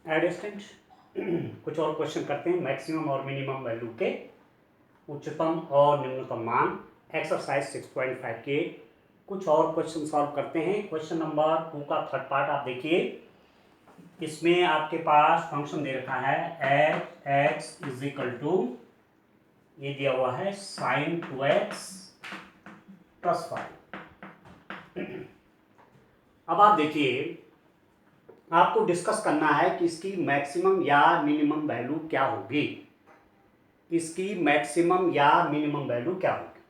एडिस्टेंट कुछ और क्वेश्चन करते हैं मैक्सिमम और मिनिमम वैल्यू के उच्चतम और निम्नतम मान। एक्सरसाइज 6.5 के कुछ और क्वेश्चन सॉल्व करते हैं। क्वेश्चन नंबर 2 का थर्ड पार्ट आप देखिए। इसमें आपके पास फंक्शन दे रखा है h x is equal to, ये दिया हुआ है sin 2x प्लस 5। अब आप देखिए, आपको डिस्कस करना है कि इसकी मैक्सिमम या मिनिमम वैल्यू क्या होगी। इसकी मैक्सिमम या मिनिमम वैल्यू क्या होगी,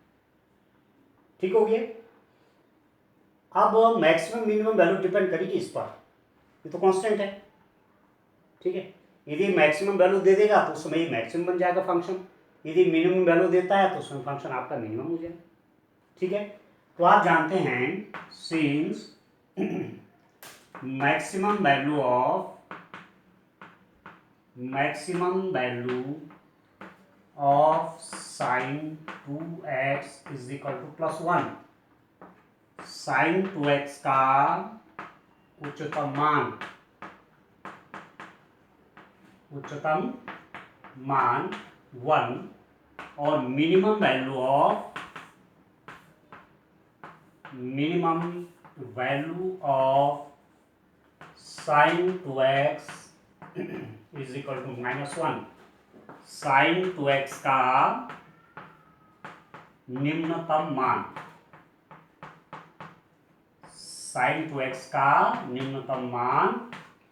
ठीक हो गया। अब मैक्सिमम मिनिमम वैल्यू डिपेंड करेगी इस पर, ये तो कांस्टेंट है, ठीक है। यदि मैक्सिमम वैल्यू दे देगा तो उसमें ये मैक्सिमम बन जाएगा फंक्शन, यदि मिनिमम वैल्यू देता है तो उसमें फंक्शन आपका मिनिमम हो जाएगा, ठीक है। तो आप जानते हैं since maximum value of sin 2x is equal to plus 1, sin 2x का उच्चतम मान 1 और minimum value of sin 2x is equal to -1, sin 2x का निम्नतम मान, sin 2x का निम्नतम मान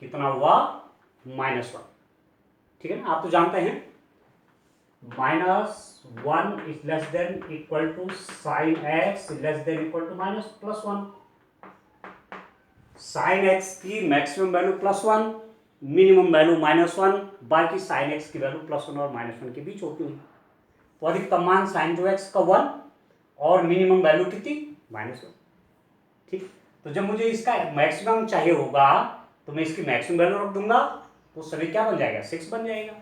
कितना हुआ, -1, ठीक है ना। आप तो जानते हैं -1 is less than equal to sin x less than equal to +1। sin x की मैक्सिमम वैल्यू +1, मिनिमम वैल्यू -1, बाकी sin x की वैल्यू +1 और -1 के बीच होती है। तो अधिकतम मान sin 2x का 1 और मिनिमम वैल्यू कितनी, -1, ठीक। तो जब मुझे इसका मैक्सिमम चाहिए होगा तो मैं इसकी मैक्सिमम वैल्यू रख दूंगा तो सभी क्या बन जाएगा, 6 बन जाएगा।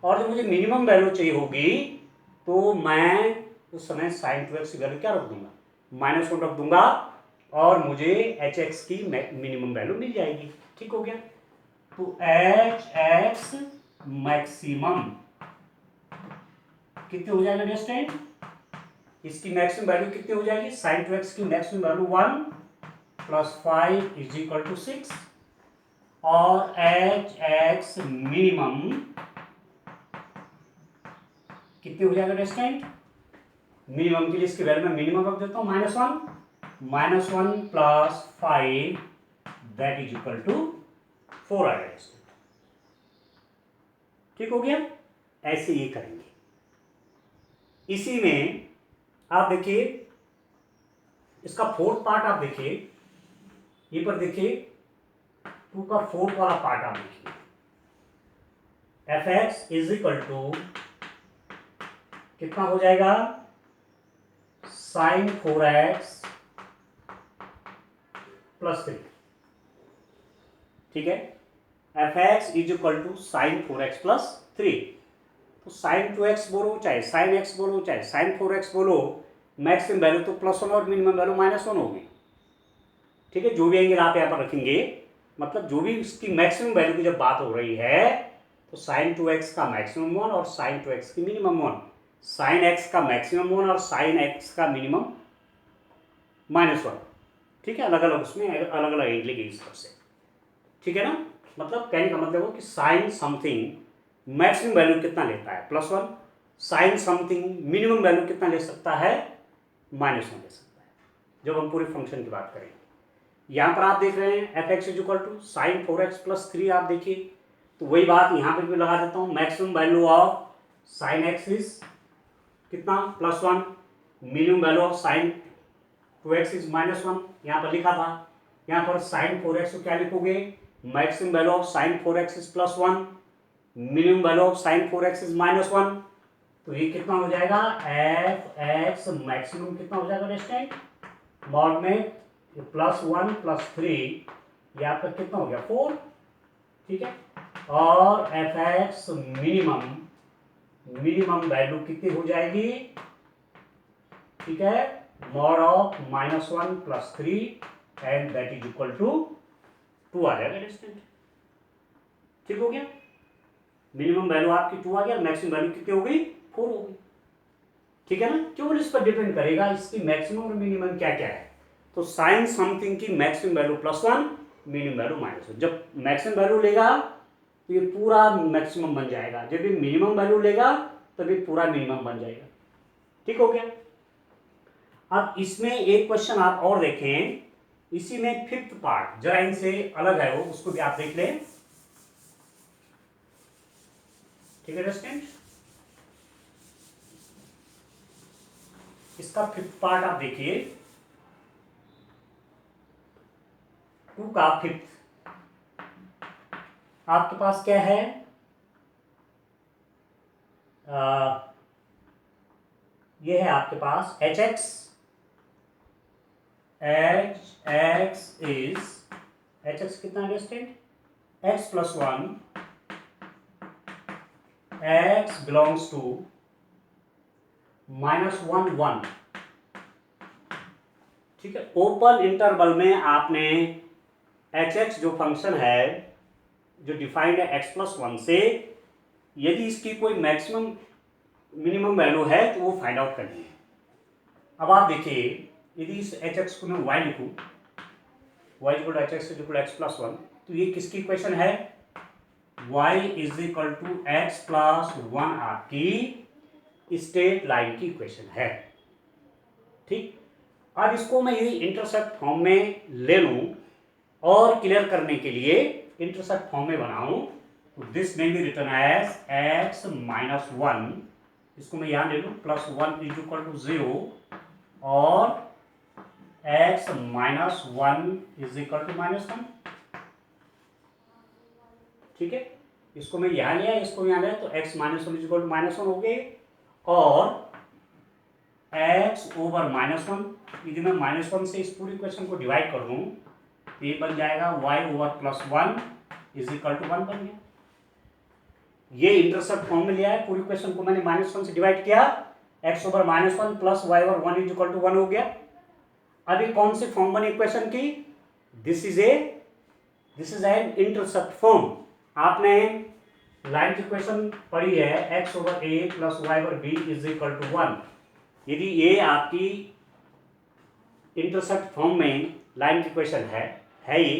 और जब मुझे मिनिमम वैल्यू चाहिए होगी तो मैं उस समय sin 2x की वैल्यू क्या रख दूंगा, -1 रख दूंगा और मुझे एच एक्स की मिनिमम वैल्यू मिल जाएगी, ठीक हो गया। तो एच एक्स मैक्सिमम कितनी हो जाएगा स्टूडेंट, इसकी मैक्सिमम वैल्यू कितनी हो जाएगी, sin 2x की maximum value 1 + 5 is equal to 6 और एच एक्स मिनिमम कितनी हो जाएगा स्टूडेंट, मिनिमम के लिए इसकी वैल्यू में मिनिमम रख देता हूं -1 + 5 दैट इज इक्वल टू 4 आ जाएगा, ठीक हो गया। ऐसे ये करेंगे। इसी में आप देखिए इसका फोर्थ पार्ट आप देखिए, ये पर देखिए 2 का फोर्थ वाला पार्ट आप देखिए, fx इज इक्वल टू कितना हो जाएगा, sin 4x + 3, ठीक है। fx is equal to sin 4x + 3। तो sin 2x बोलो चाहे sin x बोलो चाहे sin 4x बोलो, मैक्सिमम वैल्यू तो +1 और मिनिमम वैल्यू -1 होगी, ठीक है। जो भी एंगल आप यहाँ पर रखेंगे, मतलब जो भी इसकी मैक्सिमम वैल्यू की जब बात हो रही है तो sin 2x का मैक्सिमम 1 और sin 2x की मिनिमम 1, sin x का मैक्सिमम 1 और sin x का मिनिमम -1, ठीक है। अलग अलग उसमें अलग अलग एंगल की हिसाब से, ठीक है ना। मतलब कहने का मतलब हो कि sin समथिंग मैक्सिमम वैल्यू कितना लेता है, +1, sin समथिंग मिनिमम वैल्यू कितना ले सकता है, -1 ले सकता है, जब हम पूरे फंक्शन की बात करेंगे। यहाँ पर आप देख रहे हैं fx is equal to sin 4x + 3, आप देखिए तो वही बात यहाँ पर भी लगा देता हूँ, maximum value of sin x is कितना, +1, minimum value of sin 2x is -1, यहाँ पर लिखा था। यहाँ पर sin 4x को क्या लिखोगे, maximum value of sin 4x is +1, minimum value of sin 4x is -1, तो ये कितना हो जाएगा, fx मैक्सिमम कितना हो जाएगा स्टूडेंट, मॉड में +1 + 3 यहाँ पर कितना हो गया 4, ठीक है। और fx मिनिमम वैल्यू कितनी हो जाएगी, ठीक है, mod of -1 + 3 and that is equal to 2 आ जाएगा स्टूडेंट, ठीक हो गया, मिनिमम वैल्यू आपकी 2 आ गया, मैक्सिमम वैल्यू कितनी हो गई 4 हो गई, ठीक है ना। केवल इस पर डिपेंड करेगा इसकी मैक्सिमम और मिनिमम क्या क्या है। तो साइन समथिंग की मैक्सिमम वैल्यू +1, मिनिमम वैल्यू -1। जब मैक्सिमम वैल्यू लेगा तो ये पूरा मैक्सिमम बन जाएगा, जब ये मिनिमम वैल्यू लेगा तब ये पूरा मिनिमम बन जाएगा, ठीक हो गया। अब इसमें एक क्वेश्चन आप और देखें, इसी में 5th पार्ट जरा इनसे अलग है वो, उसको भी आप देख लें, ठीक है स्टूडेंट। इसका 5th पार्ट आप देखिए, 2 का 5th आपके पास क्या है, ये है आपके पास hx इज hx कितना है student, x + 1 x belongs to -1 1, ठीक है। ओपन इंटरवल में आपने hx जो फंक्शन है जो डिफाइंड है x + 1 से, यदि इसकी कोई मैक्सिमम मिनिमम वैल्यू है तो वो फाइंड आउट करनी है। अब आप देखिए, यदि इस hx को मैं y लिखूं, y = hx = x + 1, तो ये किसकी इक्वेशन है, y = x + 1 आपकी स्ट्रेट लाइन की इक्वेशन है, ठीक। अब इसको मैं यदि इंटरसेप्ट फॉर्म में ले लूं और क्लियर करने के लिए इंटरसेप्ट फॉर्म में बनाऊं, तो दिस में बी रिटर्न एज x - 1, इसको मैं यहां ले लूं, +1 = 0 और x - 1 = -1, ठीक है। इसको मैं यहां लिया, इसको यहां लिया, तो x - 1 = -1 हो गए, और x/-1, यदि मैं -1 से इस पूरी इक्वेशन को डिवाइड कर दूं तो ये बन जाएगा y/+1 = 1 बन गया। ये इंटरसेप्ट फॉर्म में लिया है, पूरी इक्वेशन को मैंने -1 से डिवाइड किया, x/-1 + y/1 = 1 हो गया। अब ये कौन सी फॉर्म बनी इक्वेशन की, this is an intercept form. आपने लाइन की इक्वेशन पढ़ी है, x/a + y/b = 1। यदि ये आपकी इंटरसेप्ट फॉर्म में लाइन की इक्वेशन है ये,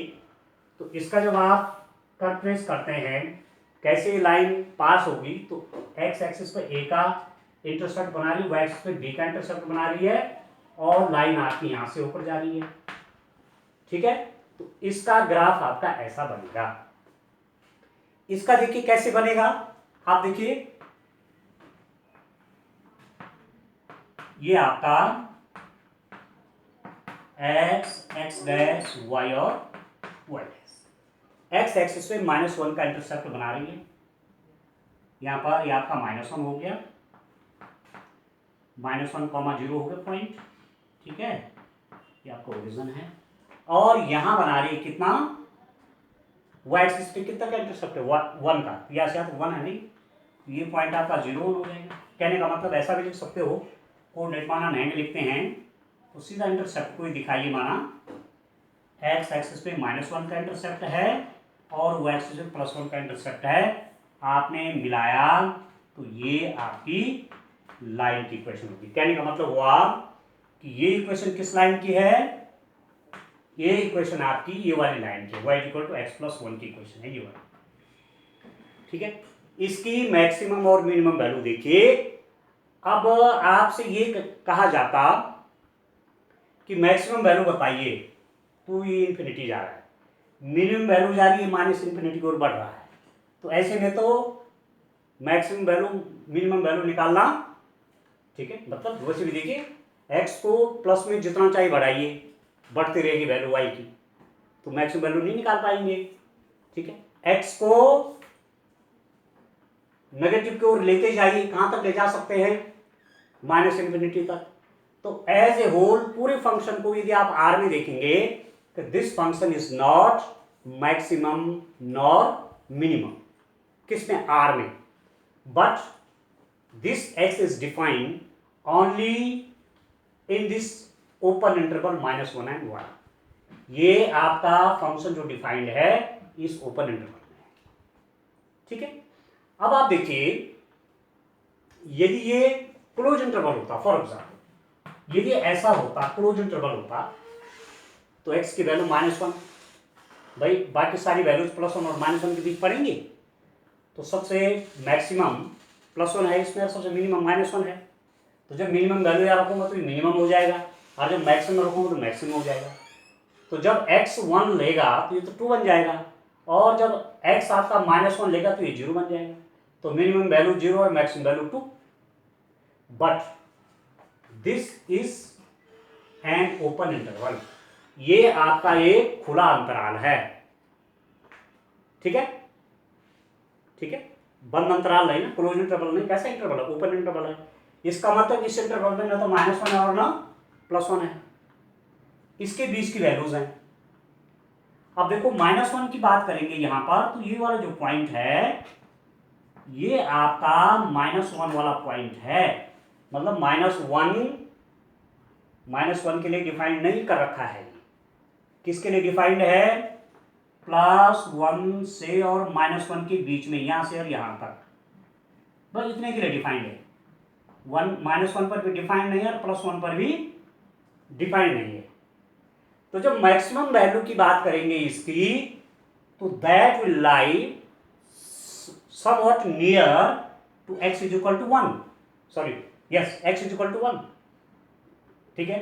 तो इसका जब आप कर्व ट्रेस करते हैं, कैसे लाइन पास होगी, तो x एक्सिस पे a का इंटरसेप्ट बना रही है, y एक्सिस पे b का इंटरसेप्ट बना रही है, और लाइन आपकी यहां से ऊपर जा रही है, ठीक है। तो इसका ग्राफ आपका ऐसा बनेगा। इसका देखिए कैसे बनेगा, आप देखिए, ये आपका x y और y, x एक्सिस पे -1 का इंटरसेप्ट बना रही है, यहां पर ये आपका -1 हो गया, -1, 0 हो गया पॉइंट, ठीक है, ये आपका ओरिजिन है, और यहां बना रही है कितना, y एक्सिस पे कितना का इंटरसेप्ट है, 1 का, यहां से 1 है नहीं, ये पॉइंट आपका 0 हो जाएगा। कहने का मतलब ऐसा भी लिख सकते हो, कोऑर्डिनेट माना नहीं लिखते हैं तो सीधा इंटरसेप्ट को ही दिखाइए, माना x एक्सिस पे -1 का इंटरसेप्ट है और y एक्सिस पे +1 का इंटरसेप्ट है, आपने मिलाया तो ये आपकी लाइन की इक्वेशन होगी। कहने का मतलब हुआ कि ये इक्वेशन किस लाइन की है, ये इक्वेशन आपकी ये वाली लाइन की, y = x + 1 की इक्वेशन है ये वाली, ठीक है। इसकी मैक्सिमम और मिनिमम वैल्यू देखिए। अब आपसे ये कहा जाता कि मैक्सिमम वैल्यू बताइए, तो ये इन्फिनिटी जा रहा है, मिनिमम वैल्यू जा रही है -∞ की ओर बढ़ रहा है, तो ऐसे में तो मैक्सिमम वैल्यू मिनिमम वैल्यू निकालना, ठीक है। मतलब वैसे भी देखिए, x को प्लस में जितना चाहिए बढ़ाइए, बढ़ती रहेगी वैल्यू y की, तो मैक्सिमम वैल्यू नहीं निकाल पाएंगे, ठीक है। x को नेगेटिव की ओर लेते जाइए, कहां तक ले जा सकते हैं, -∞ तक। तो एज ए होल पूरे फंक्शन को यदि आप r में देखेंगे तो this function is not maximum nor minimum, किसमें, r में, but this x is defined only in this open interval -1 and 1। ये आपका फंक्शन जो डिफाइंड है इस ओपन इंटरवल में, ठीक है। अब आप देखिए, यदि ये क्लोज इंटरवल होता, फॉर एग्जाम्पल यदि ऐसा होता, क्लोज इंटरवल होता, तो x की वैल्यू -1, भाई बाकी सारी वैल्यूज +1 और -1 के बीच पड़ेंगी, तो सबसे मैक्सिमम +1 है इसमें और सबसे मिनिमम -1 है। तो जब मिनिमम वैल्यू यहाँ रखूंगा तो ये मिनिमम हो जाएगा, और जब मैक्सिमम रखूंगा तो मैक्सिमम हो जाएगा। तो जब x 1 लेगा तो ये तो 2 बन जाएगा, और जब x आपका -1 लेगा तो ये 0 बन जाएगा। तो मिनिमम वैल्यू 0 और maximum value 2। But this is an open interval, ये आपका एक खुला अंतराल है, ठीक है, ठीक है, बंद अंतराल नहीं ना, क्लोज इंटरवल नहीं। कैसा इंटरवल है? ओपन इंटरवल है। इसका मतलब इस इंटरवल में ना तो -1 है और ना +1 है, इसके बीच की वैल्यूज हैं। अब देखो -1 की बात करेंगे यहां पर, तो ये वाला जो पॉइंट है ये आपका -1 वाला पॉइंट है, मतलब -1 के लिए डिफाइंड नहीं कर रखा है। किसके लिए डिफाइंड है? +1 से और -1 के बीच में, यहां से और यहां तक, बस इतने के लिए डिफाइंड है। -1 पर भी डिफाइंड नहीं है और +1 पर भी डिफाइंड नहीं है। तो जब मैक्सिमम वैल्यू की बात करेंगे इसकी, तो that will lie somewhat near to x is equal to 1, sorry yes x is equal to 1, ठीक है।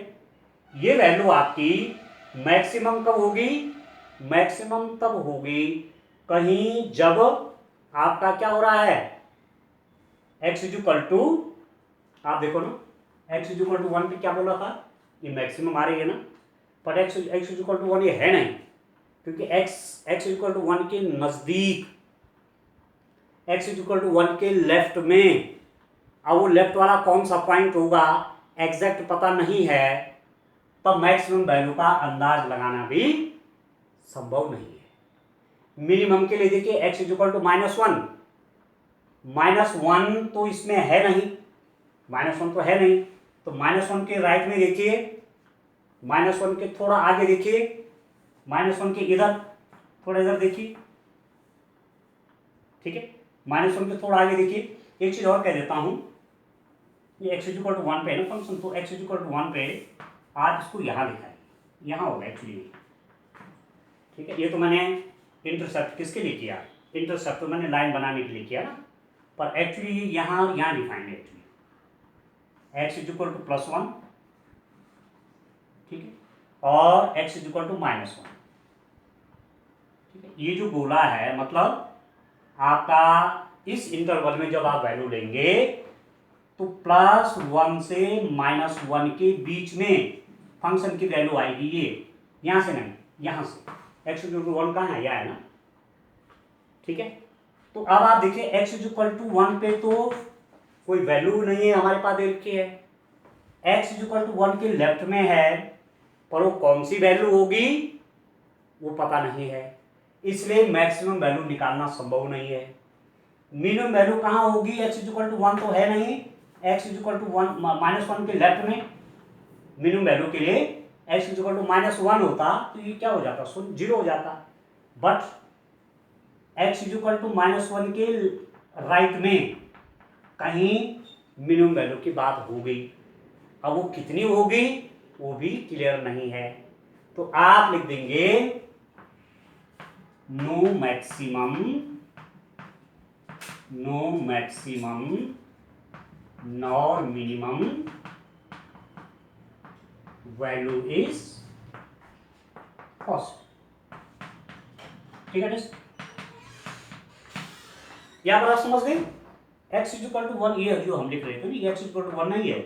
ये वैल्यू आपकी मैक्सिमम कब होगी? मैक्सिमम तब होगी कहीं जब आपका क्या हो रहा है, x is equal to, आप देखो ना, x is equal to 1 पे क्या बोला था, ये मैक्सिमम आ रही है ना, पर x is equal to 1 ये है नहीं, क्योंकि x is equal to 1 के नजदीक, x is equal to 1 के लेफ्ट में, अब वो लेफ्ट वाला कौन सा पॉइंट होगा एग्जैक्ट पता नहीं है, तब मैक्सिमम वैल्यू का अंदाज लगाना भी संभव नहीं है। मिनिमम के लिए देखिए x is equal to -1, -1 तो इसमें है नहीं, -1 तो है नहीं, तो -1 के राइट में देखिए, -1 के थोड़ा आगे देखिए, -1 के इधर थोड़ा इधर देखिए, ठीक है, -1 के थोड़ा आगे देखिए। एक चीज और कह देता हूं, ये x is equal to 1 पे है ना फंक्शन, तो x is equal to 1 पे आज इसको यहां लिखा है, यहां होगा एक्चुअली, ठीक है। ये तो मैंने इंटरसेप्ट किसके लिए किया, इंटरसेप्ट तो मैंने लाइन बनाने के लिए किया ना, पर एक्चुअली यहां डिफाइंड है actually, x is equal to +1, ठीक है, और x is equal to -1, ठीक है। ये जो गोला है, मतलब आपका इस इंटरवल में जब आप वैल्यू लेंगे तो +1 से -1 के बीच में फंक्शन की वैल्यू आएगी, ये यहां से नहीं, यहां से। x is equal to 1 कहाँ है, यह है ना, ठीक है। तो अब आप देखिए x is equal to 1 पे तो कोई वैल्यू नहीं है हमारे पास दे रखी है, x is equal to 1 के लेफ्ट में है, पर वो कौन सी वैल्यू होगी वो पता नहीं है, इसलिए मैक्सिमम वैल्यू निकालना संभव नहीं है। मिनिमम वैल्यू कहाँ होगी, x is equal to 1 तो है नहीं, x is equal to -1 के लेफ्ट में, मिनिमम वैल्यू के लिए x is equal to -1 होता तो ये क्या हो जाता, 0 हो जाता, but x is equal to -1 के राइट में कहीं मिनिमम वैल्यू की बात हो गई। अब वो कितनी होगी वो भी क्लियर नहीं है, तो आप लिख देंगे no maximum nor minimum value is possible, ठीक है। यहां पर आप समझ गए, x is equal to 1 ये जो हम लिख रहे थे, ये x is equal to 1 नहीं है,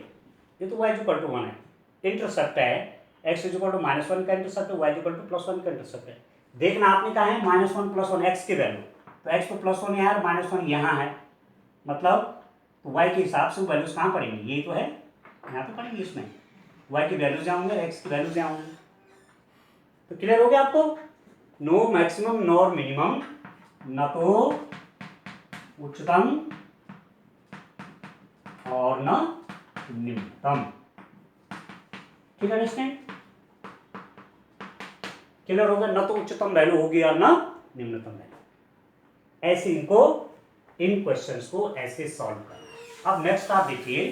ये तो y is equal to 1 है, इंटरसेप्ट है, x is equal to -1 का इंटरसेप्ट है, y is equal to +1 का इंटरसेप्ट है। देखना आपने कहा है -1 +1 x की वैल्यू, तो x तो +1 है और -1 यहाँ है, मतलब तो y के हिसाब से वैल्यूज कहाँ पड़ेंगी, ये तो है, यहाँ तो पड़ेंगी, इसमें y की वैल्यूज यहाँ होंगे, x की वैल्यूज यहाँ होंगे। तो क्लियर हो गया आपको, नो मैक्सिमम नॉर मिनिमम, न तो उच्चतम और न निम्नतम, ठीक है, अंडरस्टैंड, क्लियर हो गया, न तो उच्चतम वैल्यू होगी और न निम्नतम वैल्यू, ऐसे इनको इन क्वेश्चंस को ऐसे सॉल्व करना। अब नेक्स्ट आप देखिए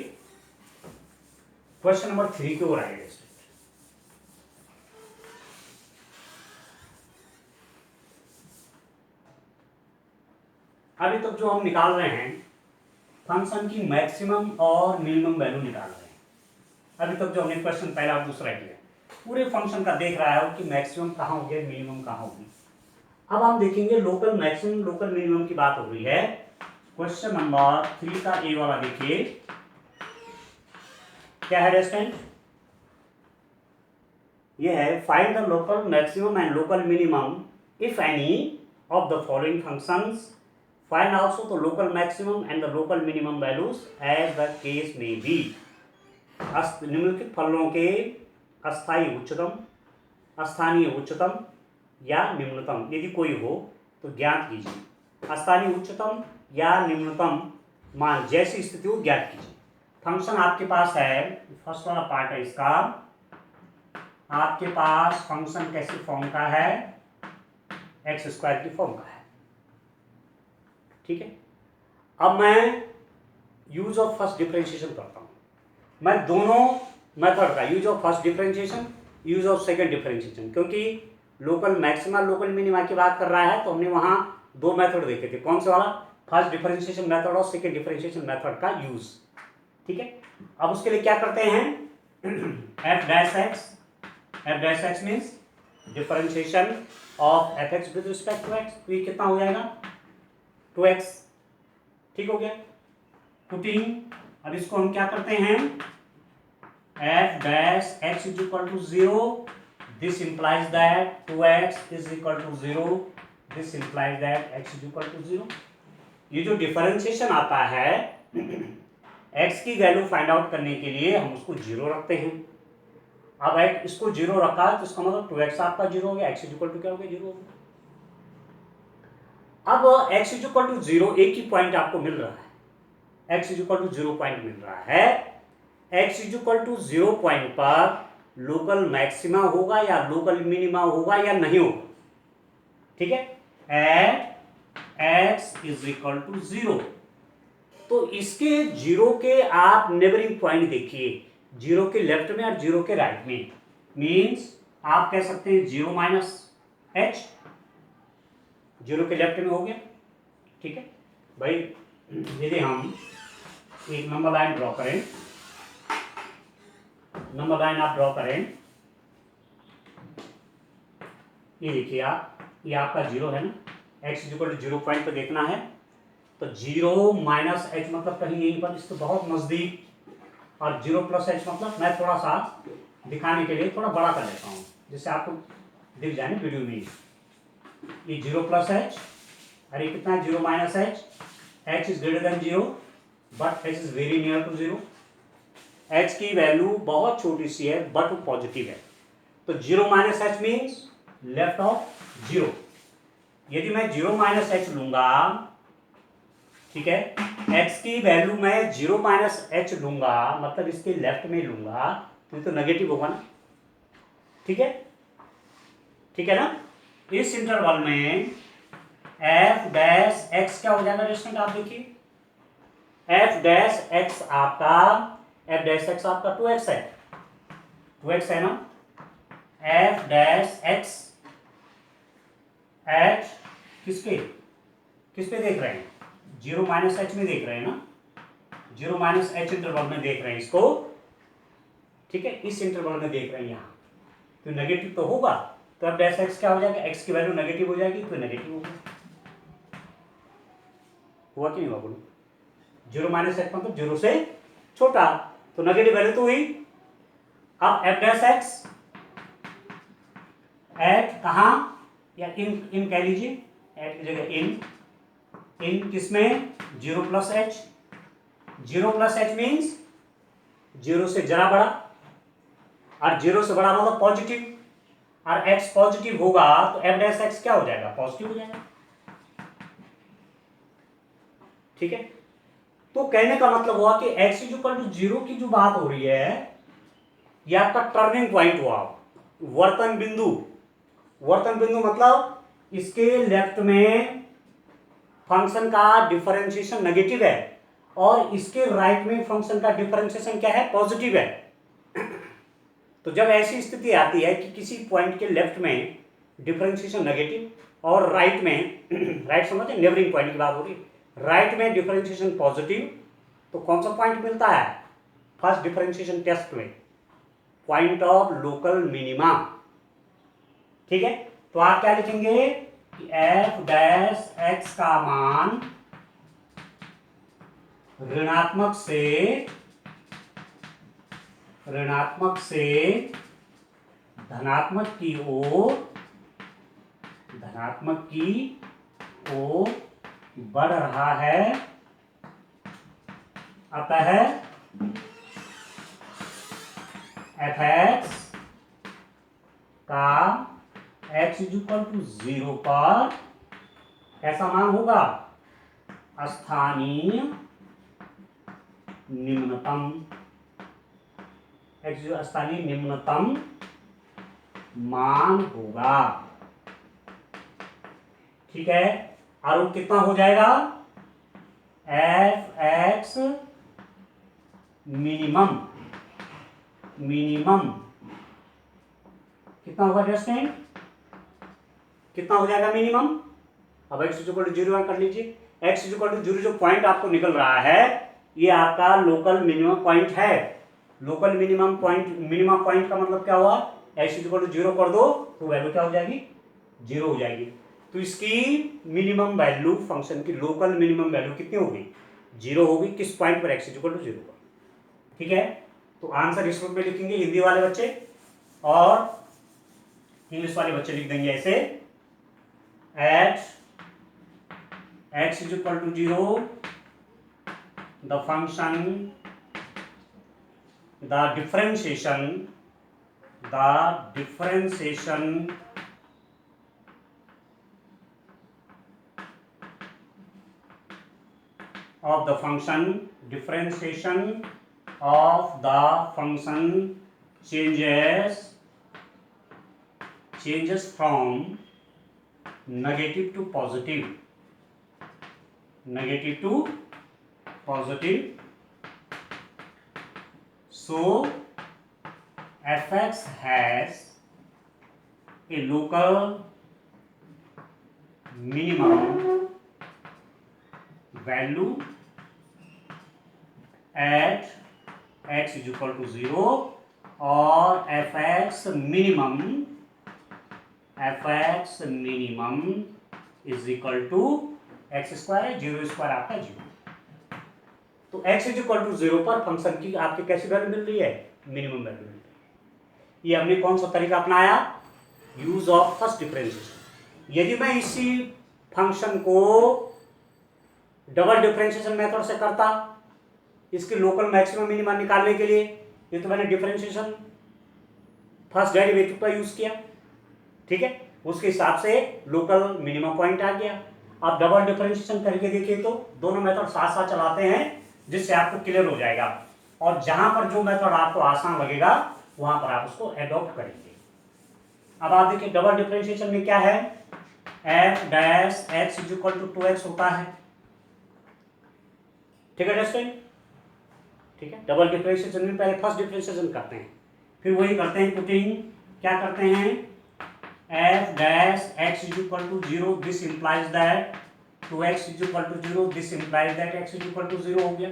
क्वेश्चन नंबर 3 की ओर आएंगे। अभी तक जो हम निकाल रहे हैं फंक्शन की मैक्सिमम और मिनिमम वैल्यू निकाल रहे हैं। अभी तक जो हमने क्वेश्चन पहला और दूसरा किया पूरे फंक्शन का देख रहा है कि मैक्सिमम कहाँ होगी मिनिमम कहाँ होगी। अब हम देखेंगे लोकल मैक्सिमम लोकल मिनिमम की बात हो रही है। क्वेश्चन नंबर 3 का ए वाला देखिए क्या है रेस्टेंट, ये है find the local maximum and local minimum if any of the following functions, find also the local maximum and the local minimum values as the case may be. निम्नलिखित फलनों के अस्थायी उच्चतम, स्थानीय उच्चतम या निम्नतम यदि कोई हो तो ज्ञात कीजिए। स्थानीय उच्चतम या निम्नतम मान जैसी स्थिति हो ज्ञात कीजिए। फंक्शन आपके पास है, फर्स्ट वाला पार्ट है इसका, आपके पास फंक्शन कैसी फॉर्म का है, एक्स स्क्वायर की फॉर्म का है। ठीक है, अब मैं यूज ऑफ फर्स्ट डिफरेंशिएशन करता हूं। मैं दोनों मेथड का use of first differentiation, use of second differentiation, क्योंकि लोकल मैक्सिमा लोकल मिनिमा की बात कर रहा है तो हमने वहां दो मेथड देखे थे। कौन से वाला, फर्स्ट डिफरेंशिएशन मेथड और सेकंड डिफरेंशिएशन मेथड का यूज। ठीक है, अब उसके लिए क्या करते हैं, f dash x means differentiation of f x with respect to x, तो ये कितना हो जाएगा 2x। ठीक हो गया, पुटिंग, अब इसको हम क्या करते हैं, f dash x is equal to 0, this implies that 2x is equal to 0, this implies that x is equal to 0। ये जो डिफरेंशिएशन आता है x की वैल्यू फाइंड आउट करने के लिए हम उसको 0 रखते हैं। अब इसको 0 रखा तो इसका मतलब 2x आपका 0 हो गया, x इज इक्वल टू क्या हो गया 0 हो गया। अब x इज इक्वल टू 0 एक ही पॉइंट आपको मिल रहा है, x is equal to 0 point मिल रहा है। x is equal to 0 point पर लोकल मैक्सिमा होगा या लोकल मिनिमा होगा या नहीं होगा। ठीक है, at x is equal to 0, तो इसके 0 के आप नेबरिंग पॉइंट देखिए, 0 के लेफ्ट में और 0 के राइट में, मीन्स आप कह सकते हैं 0 माइनस h, 0 के लेफ्ट में हो गया। ठीक है भाई, यदि हम एक नंबर लाइन ड्रॉ करें, नंबर लाइन आप ड्रॉ करें, ये देखिए आप, ये आपका 0 है ना, x is equal to 0 point पे देखना है तो 0 माइनस h मतलब कहीं यहीं पर, इसके बहुत नजदीक, और 0 प्लस h मतलब मैं थोड़ा सा दिखाने के लिए थोड़ा बड़ा कर लेता हूँ जिससे आपको दिख जाए ना वीडियो में। ये 0 प्लस h, अरे कितना है 0 minus h, h is greater than 0 but h is very near to 0, h की वैल्यू बहुत छोटी सी है बट वो पॉजिटिव है, तो 0 minus h means left of 0। यदि मैं 0 माइनस h लूंगा, ठीक है, x की वैल्यू मैं 0 माइनस h लूंगा मतलब इसके लेफ्ट में लूंगा तो ये तो नेगेटिव होगा ना। ठीक है, ठीक है ना, इस इंटरवल में f डैश x क्या हो जाएगा रेस्टेंट, आप देखिए f डैश x आपका, f डैश x आपका 2x है, 2x है ना, f डैश x एट किस पे देख रहे हैं, 0 माइनस h में देख रहे हैं ना, 0 माइनस h इंटरवल में देख रहे हैं इसको। ठीक है, इस इंटरवल में देख रहे हैं यहाँ, तो नेगेटिव तो होगा, तो अब डैश x क्या हो जाएगा, x की वैल्यू नेगेटिव हो जाएगी तो नेगेटिव होगा, हुआ कि नहीं हुआ बोलो, 0 माइनस h मतलब 0 से छोटा, तो नेगेटिव वैल्यू तो हुई। अब f डैश x एट कहाँ, या इन कह लीजिए, एट की जगह इन किसमें 0 plus h, 0 plus h means 0 से जरा बड़ा, और 0 से बड़ा मतलब पॉजिटिव, और x पॉजिटिव होगा तो f डैश x क्या हो जाएगा, पॉजिटिव हो जाएगा। ठीक है, तो कहने का मतलब हुआ कि x इज इक्वल टू 0 की जो बात हो रही है ये आपका टर्निंग पॉइंट हुआ, वर्तन बिंदु। वर्तन बिंदु मतलब इसके लेफ्ट में फंक्शन का डिफरेंशिएशन नेगेटिव है और इसके राइट में फंक्शन का डिफरेंशिएशन क्या है, पॉजिटिव है। तो जब ऐसी स्थिति आती है कि किसी पॉइंट के लेफ्ट में डिफरेंशिएशन नेगेटिव और राइट में राइट समझे, नेबरिंग पॉइंट की बात हो रही, राइट में डिफरेंशिएशन पॉजिटिव, तो कौन सा पॉइंट मिलता है फर्स्ट डिफरेंशिएशन टेस्ट में, पॉइंट ऑफ लोकल मिनिमा। ठीक है, तो आप क्या लिखेंगे कि एफ डैश एक्स का मान ऋणात्मक से धनात्मक की ओर बढ़ रहा है, अतः एफ एक्स का x इक्वल टू 0 पर ऐसा मान होगा स्थानीय निम्नतम, स्थानीय निम्नतम मान होगा। ठीक है, और वो कितना हो जाएगा, एफ एक्स मिनिमम कितना होगा अंडरस्टैंड, कितना हो जाएगा मिनिमम। अब x इक्वल टू 0 कर लीजिए, x इक्वल टू 0 जो पॉइंट आपको निकल रहा है ये आपका लोकल मिनिमम पॉइंट है। लोकल मिनिमम पॉइंट का मतलब क्या हुआ, x इक्वल टू 0 कर दो तो वैल्यू क्या हो जाएगी, 0 हो जाएगी। तो इसकी मिनिमम वैल्यू, फंक्शन की लोकल मिनिमम वैल्यू कितनी होगी, 0 होगी। किस पॉइंट पर, x इक्वल टू 0 पर। ठीक है, तो आंसर इस रूप में लिखेंगे हिंदी वाले बच्चे, और इंग्लिश वाले बच्चे लिख देंगे ऐसे, eight x is equal to 0 the differentiation of the function changes from negative to positive, so fx has a local minimum value at x is equal to 0 और fx minimum is equal to x square है, 0 square आपका 0। तो x is equal to 0 पर function की आपकी कैसी value मिल रही है, मिनिमम वैल्यू मिल रही है। ये हमने कौन सा तरीका अपनाया, यूज ऑफ फर्स्ट डिफरेंशिएशन। यदि मैं इसी फंक्शन को डबल डिफरेंशिएशन मेथड से करता, इसके लोकल मैक्सिमम मिनिमम निकालने के लिए, ये तो मैंने डिफरेंशिएशन फर्स्ट डेरिवेटिव का यूज किया। ठीक है, उसके हिसाब से लोकल मिनिमम पॉइंट आ गया। आप डबल डिफरेंशिएशन करके देखिए तो दोनों मेथड साथ साथ चलाते हैं, जिससे आपको क्लियर हो जाएगा, और जहां पर जो मेथड आपको आसान लगेगा वहां पर आप उसको एडॉप्ट करेंगे। अब आप देखिए डबल डिफरेंशिएशन में क्या है, f dash x is equal to 2x होता है। ठीक है डस्टिन, ठीक है, डबल डिफरेंशिएशन में पहले फर्स्ट डिफरेंशिएशन करते हैं, फिर वही करते हैं पुटिंग, क्या करते हैं, f dash x is equal to 0, this implies that 2x is equal to 0, this implies that x is equal to 0 हो गया,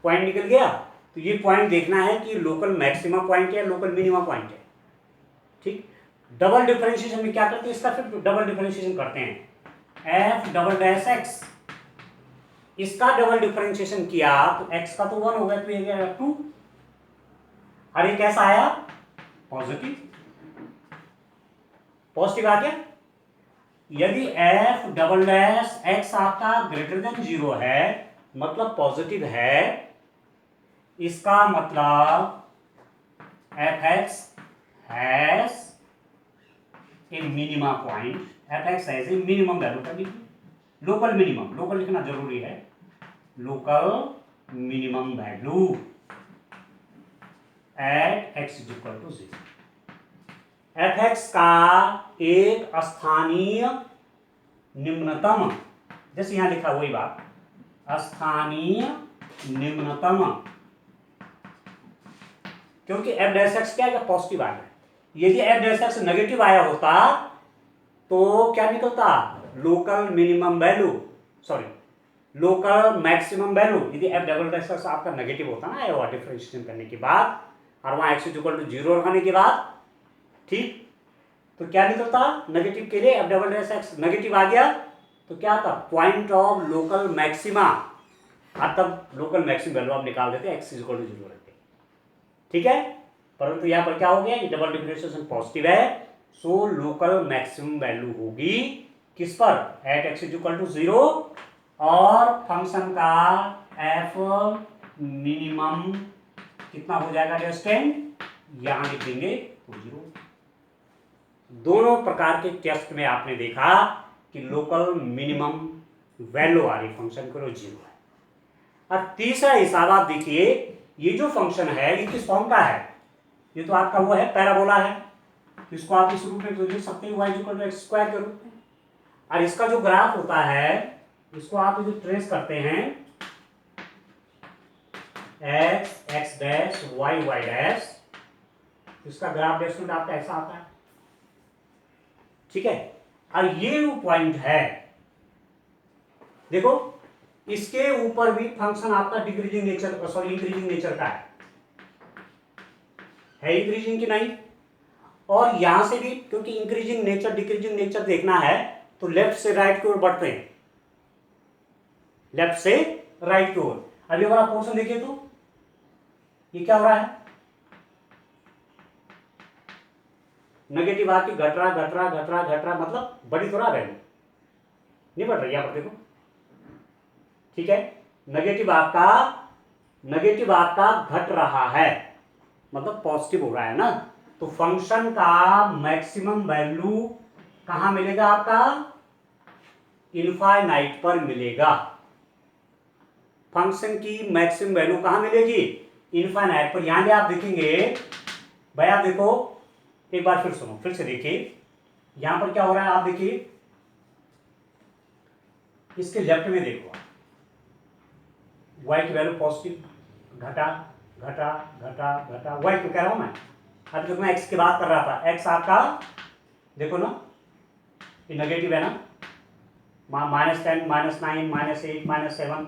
पॉइंट निकल गया। तो ये पॉइंट देखना है कि लोकल मैक्सिमा पॉइंट है, लोकल मिनिमा पॉइंट है। ठीक, डबल डिफरेंशिएशन में क्या करते हैं, इसका फिर डबल डिफरेंशिएशन करते हैं, f डबल डैश x, इसका डबल डिफरेंशिएशन किया तो x का तो 1 हो गया, तो ये गया 2, और ये कैसा आया, पॉजिटिव आ गया। यदि f डबल डैश x आपका ग्रेटर देन 0 है, मतलब पॉजिटिव है, इसका मतलब fx has a minima point, fx has a minimum value का लोकल मिनिमम, लोकल लिखना जरूरी है, local minimum value at x is equal to 0। fx का एक स्थानीय निम्नतम जैसे यहाँ लिखा वही बात, स्थानीय निम्नतम, क्योंकि एफ डैश एक्स क्या है, पॉजिटिव आया है। यदि एफ डैश एक्स नेगेटिव आया होता तो क्या निकलता, local minimum value, sorry local maximum value. यदि एफ डबल डैश एक्स आपका नेगेटिव होता ना ये डिफरेंशिएशन करने के बाद, और वहां एक्स इक्वल टू 0 लगाने के बाद, ठीक, तो क्या निकलता, नेगेटिव के लिए f double dash x negative आ गया तो क्या था, पॉइंट ऑफ लोकल मैक्सिमा, और तब लोकल मैक्सिमम वैल्यू आप निकाल देते एक्स इक्वल टू 0 रखते, ठीक है। परंतु यहाँ पर क्या हो गया, ये डबल डिफरेंशिएशन पॉजिटिव है, सो लोकल मैक्सिमम वैल्यू होगी किस पर, एट एक्स इक्वल टू 0, और फंक्शन का एफ मिनिमम कितना हो जाएगा डिस्टेंस, यहां लिख देंगे तो 0। दोनों प्रकार के टेस्ट में आपने देखा कि लोकल मिनिमम वैल्यू आ रही फंक्शन को 0 है। और तीसरा हिसाब आप देखिए, ये जो फंक्शन है ये किस फॉर्म का है, ये तो आपका वो है पैराबोला है, तो इसको आप इस रूप में तो लिख सकते हैं y equal to x square के रूप में। और इसका जो ग्राफ होता है इसको आप जो ट्रेस करते हैं x x dash y y dash, इसका ग्राफ डेस्टिनेट आपका ऐसा आता है, ठीक है। और ये वो पॉइंट है, देखो इसके ऊपर भी फंक्शन आपका decreasing nature, sorry increasing nature का है इंक्रीजिंग की नहीं, और यहां से भी क्योंकि इंक्रीजिंग नेचर डिक्रीजिंग नेचर देखना है तो लेफ्ट से राइट की ओर बढ़ते हैं, लेफ्ट से राइट की ओर। अभी अगर आप पोर्शन देखिए तो ये क्या हो रहा है, नेगेटिव आके घट रहा घट रहा घट रहा घट रहा, मतलब बढ़ी तो रहा वैल्यू, नहीं बढ़ रही, यहां पर देखो, ठीक है। नेगेटिव आपका घट रहा है, मतलब पॉजिटिव हो रहा है ना, तो फंक्शन का मैक्सिमम वैल्यू कहां मिलेगा आपका, इनफाइनाइट पर मिलेगा। फंक्शन की मैक्सिमम वैल्यू कहां मिलेगी, इनफाइनाइट पर। यहां भी आप देखेंगे भाई, आप देखो एक बार फिर सुनो, फिर से देखिए यहां पर क्या हो रहा है, आप देखिए इसके लेफ्ट में देखो, y की वैल्यू पॉजिटिव, घटा घटा घटा घटा, y क्यों कह रहा हूं मैं, अब देखो मैं x की बात कर रहा था, x आपका देखो ना ये नेगेटिव है ना, -10 -9 -8 -7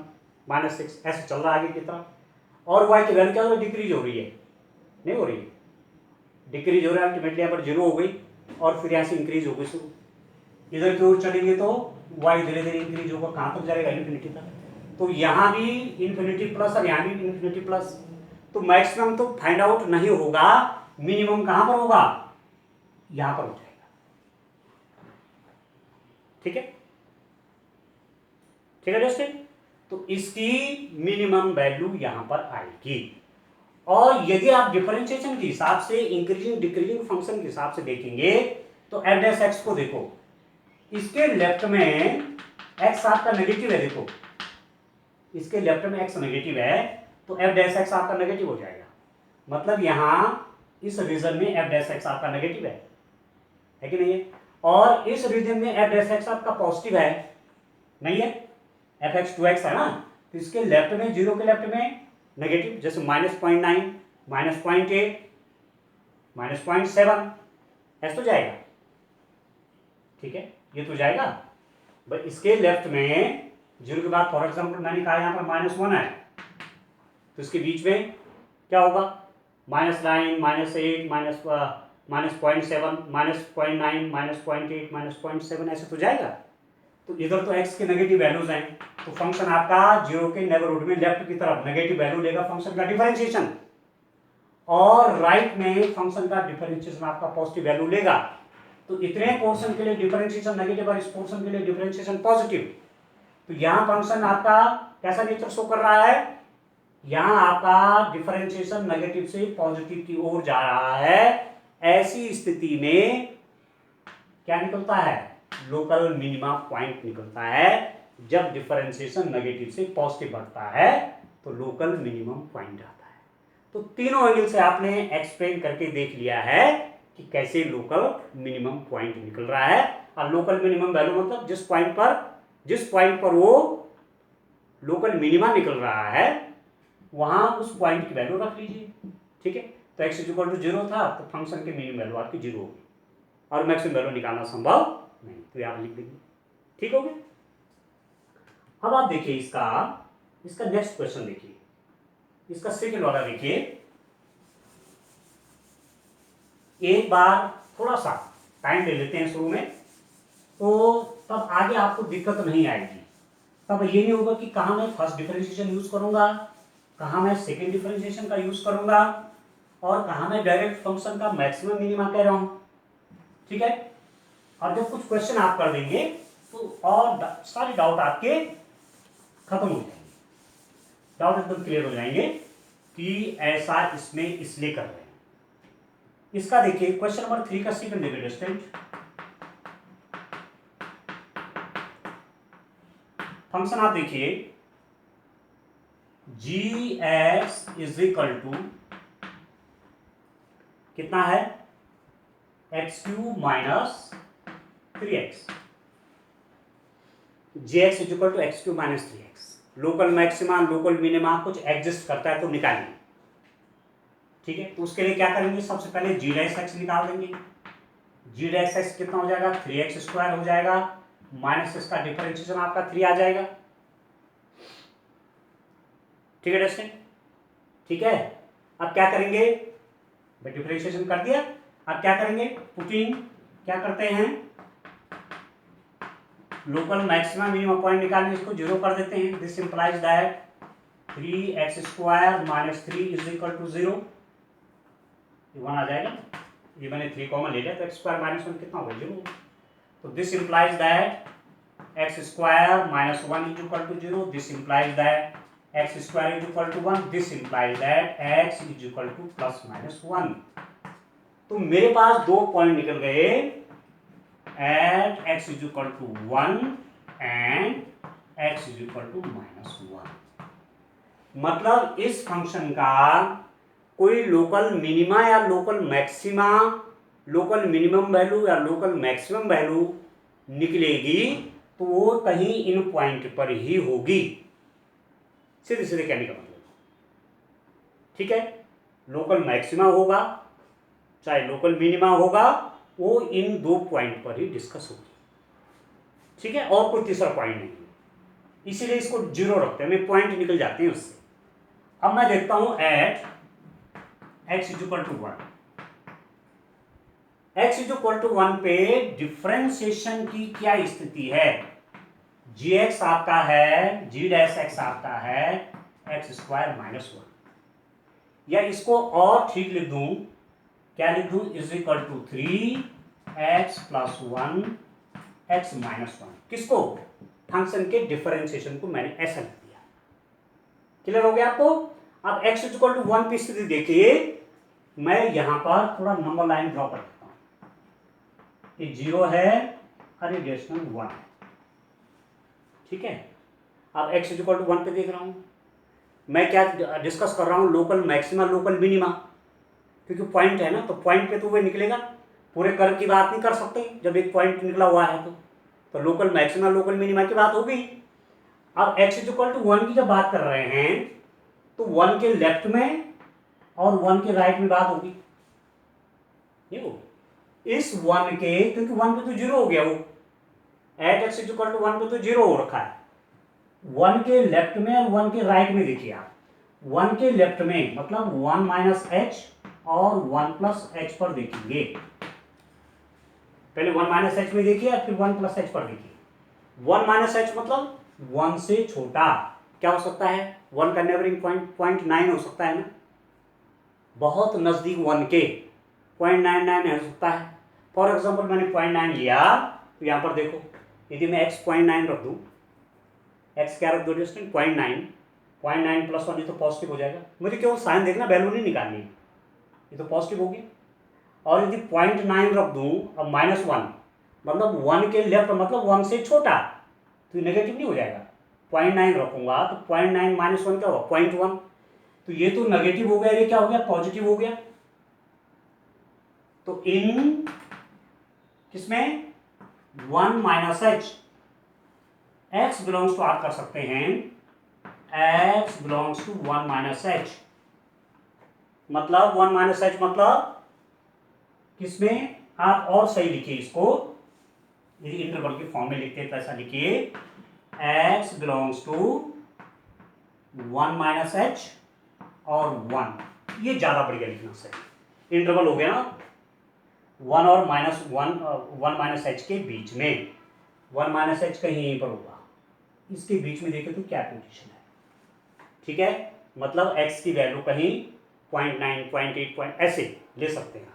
-6 ऐसे चल रहा है आगे की तरफ, और y की वैल्यू क्या हो रही है, डिक्रीज हो रही है, नहीं हो रही है, डिक्रीज हो रहा है, अल्टीमेटली यहाँ पर 0 हो गई और फिर यहाँ से इंक्रीज हो गई शुरू, इधर की ओर चलेंगे तो y धीरे धीरे इंक्रीज होगा, कहां तक जाएगा, इन्फिनिटी तक। तो यहां भी इन्फिनिटी प्लस और यहां भी इन्फिनिटी प्लस, तो मैक्सिमम तो फाइंड आउट नहीं होगा, मिनिमम कहां पर होगा, यहां पर हो जाएगा, ठीक है, ठीक है दोस्तों। तो इसकी मिनिमम वैल्यू यहां पर आएगी। और यदि आप डिफरेंशिएशन के हिसाब से इंक्रीजिंग डिक्रीजिंग फंक्शन के हिसाब से देखेंगे तो एफ डैश एक्स को देखो, इसके लेफ्ट में एक्स आपका नेगेटिव है, देखो इसके लेफ्ट में एक्स नेगेटिव है, तो एफ डैश एक्स आपका नेगेटिव हो जाएगा, मतलब यहां इस रीजन में एफ डैश एक्स आपका नेगेटिव है कि नहीं है, और इस रीजन में एफ डैश एक्स आपका पॉजिटिव है, नहीं है, एफ एक्स 2x है ना, तो इसके लेफ्ट में 0 के लेफ्ट में नेगेटिव, जैसे -0.9 -0.8 -0.7 ऐसा तो जाएगा, ठीक है, ये तो जाएगा भाई। इसके लेफ्ट में 0 के बाद फॉर एग्जाम्पल मैंने कहा यहाँ पर -1 है, तो इसके बीच में क्या होगा, -9 -8 -0.7 -0.9 -0.8 -0.7 ऐसे तो जाएगा। तो इधर तो x के नेगेटिव वैल्यूज हैं, तो फंक्शन आपका 0 के नेबरहुड में लेफ्ट की तरफ नेगेटिव वैल्यू लेगा फंक्शन का डिफरेंशिएशन, और राइट में फंक्शन का डिफरेंशिएशन आपका पॉजिटिव वैल्यू लेगा। तो इतने पोर्शन के लिए डिफरेंशिएशन नेगेटिव और इस पोर्शन के लिए डिफरेंशिएशन पॉजिटिव, तो यहां फंक्शन आपका कैसा नेचर शो कर रहा है, यहां आपका डिफरेंशिएशन नेगेटिव से पॉजिटिव की ओर जा रहा है। ऐसी स्थिति में क्या निकलता है, लोकल मिनिमा पॉइंट निकलता है। जब डिफरेंशिएशन नेगेटिव से पॉजिटिव बढ़ता है तो लोकल मिनिमम पॉइंट आता है। तो तीनों एंगल से आपने एक्सप्लेन करके देख लिया है कि कैसे लोकल मिनिमम पॉइंट निकल रहा है। और लोकल मिनिमम वैल्यू मतलब जिस पॉइंट पर जिस पॉइंट पर वो लोकल मिनिमा निकल रहा है वहां उस पॉइंट की वैल्यू रख लीजिए, ठीक है। तो x इक्वल टू 0 था तो फंक्शन की मिनिमम वैल्यू आपकी 0 होगी और मैक्सिमम वैल्यू निकालना संभव नहीं, तो ये आप लिख देंगे, ठीक हो गया। अब आप देखिए इसका नेक्स्ट क्वेश्चन देखिए, इसका सेकंड वाला देखिए। एक बार थोड़ा सा टाइम ले लेते हैं शुरू में, तो तब आगे आपको दिक्कत नहीं आएगी। तब ये नहीं होगा कि कहाँ मैं फर्स्ट डिफरेंशिएशन यूज करूंगा, कहाँ मैं सेकेंड डिफरेंशिएशन का यूज करूंगा और कहाँ मैं डायरेक्ट फंक्शन का मैक्सिमम मिनिमा कह रहा हूं, ठीक है। और जब कुछ क्वेश्चन आप कर देंगे तो और सारे डाउट आपके खत्म हो जाएंगे, डाउट एकदम क्लियर हो जाएंगे कि ऐसा इसमें इसलिए कर रहे हैं। इसका देखिए क्वेश्चन नंबर 3 का सेकंड देखिए स्टूडेंट, फंक्शन आप देखिए gx इज इक्वल टू कितना है, x³ minus 3x। gx is equal to x³ minus 3x। Local maxima local minima कुछ एग्जिस्ट करता है तो निकालिए, ठीक है। तो उसके लिए क्या करेंगे, सबसे पहले g' निकाल देंगे। g' कितना हो जाएगा, 3x² हो जाएगा, माइनस इसका डिफरेंशिएशन आपका 3 आ जाएगा, ठीक है डस्टिन, ठीक है। अब क्या करेंगे, डिफरेंशिएशन कर दिया, अब क्या करेंगे, पुटिंग क्या करते हैं, लोकल मैक्सिमम मिनिमम पॉइंट निकालने इसको 0 कर देते हैं। This implies that 3x² minus 3 is equal to 0, 1 आ जाएगा, ये मैंने 3 कॉमन ले लिया तो x² माइनस 1 कितना होगा, 0। तो this implies that x² minus 1 is equal to 0, this implies that x² is equal to 1, this implies that x is equal to plus minus 1। तो मेरे पास दो पॉइंट निकल गए at x is equal to 1 and x is equal to minus 1। मतलब इस function का कोई local minima या local maxima, local minimum value या लोकल मैक्सिमम वैल्यू निकलेगी तो वो कहीं इन पॉइंट पर ही होगी, सीधे सीधे कहने का मतलब, ठीक है। लोकल मैक्सिमा होगा चाहे लोकल मिनिमा होगा, वो इन दो पॉइंट पर ही डिस्कस होगी, ठीक है, और कोई तीसरा पॉइंट नहीं, इसीलिए इसको 0 रखते हैं, हमें पॉइंट निकल जाते हैं उससे। अब मैं देखता हूं at x is equal to 1, x is equal to 1 पे डिफरेंशिएशन की क्या स्थिति है, gx आपका है, g' आपका है x² माइनस 1, या इसको और ठीक लिख दूं, क्या लिख दूं, is equal to 3x plus 1 x minus 1। किसको, फंक्शन के डिफरेंशिएशन को मैंने ऐसा लिख दिया, क्लियर हो गया आपको। अब x इज इक्वल टू 1 की स्थिति देखिए, मैं यहां पर थोड़ा नंबर लाइन ड्रॉ कर देता हूं, ये 0 है और ये डेसिमल 1 है, ठीक है। अब x इज इक्वल टू 1 पे देख रहा हूं, मैं क्या डिस्कस कर रहा हूं, लोकल मैक्सिमा लोकल मिनिमा, क्योंकि पॉइंट है ना, तो पॉइंट पे तो वो निकलेगा, पूरे कर्व की बात नहीं कर सकते जब एक पॉइंट निकला हुआ है तो लोकल मैक्सिमा लोकल मिनिमा की बात होगी। अब x इज इक्वल टू 1 की जब बात कर रहे हैं तो 1 के लेफ्ट में और 1 के राइट में बात होगी, ये होगी इस 1 के, क्योंकि 1 पे तो 0 हो गया, वो at x is equal to 1 पे तो 0 हो रखा है, 1 के लेफ्ट में और 1 के राइट में देखिए आप, 1 के लेफ्ट में मतलब 1 माइनस एच और 1 प्लस एच पर देखेंगे, पहले 1 माइनस एच में देखिए फिर 1 प्लस एच पर देखिए। 1 माइनस एच मतलब 1 से छोटा क्या हो सकता है, 1 का नेबरिंग पॉइंट 0.9 हो सकता है ना, बहुत नजदीक 1 के 0.99 हो सकता है। फॉर एग्जाम्पल मैंने 0.9 लिया तो यहाँ पर देखो, यदि मैं x 0.9 रख दूँ, x क्या रख दो डिस्टेंस 0.9 प्लस 1, ये तो पॉजिटिव हो जाएगा, मुझे केवल साइन देखना, वैल्यू नहीं निकालनी, ये तो पॉजिटिव होगी। और यदि 0.9 रख दूं, अब -1 मतलब 1 के लेफ्ट मतलब 1 से छोटा, तो ये नेगेटिव नहीं हो जाएगा, 0.9 रखूंगा तो 0.9 माइनस 1 क्या होगा 0.1, तो ये तो नेगेटिव हो गया, ये क्या हो गया पॉजिटिव हो गया। तो इन किसमें 1 minus h x belongs to आप कर सकते हैं x belongs to 1 minus h, मतलब 1 माइनस एच मतलब किसमें, आप और सही लिखिए इसको, यदि इंटरवल के फॉर्म में लिखते हैं तो ऐसा लिखिए x belongs to 1 minus h और 1, ये ज्यादा बढ़िया लिखना सही। इंटरवल हो गया ना 1 और माइनस 1 माइनस एच के बीच में, 1 माइनस एच कहीं यहीं पर होगा, इसके बीच में देखें तो क्या पोजीशन है, ठीक है, मतलब x की वैल्यू कहीं 0.9 0.8 ऐसे ले सकते हैं।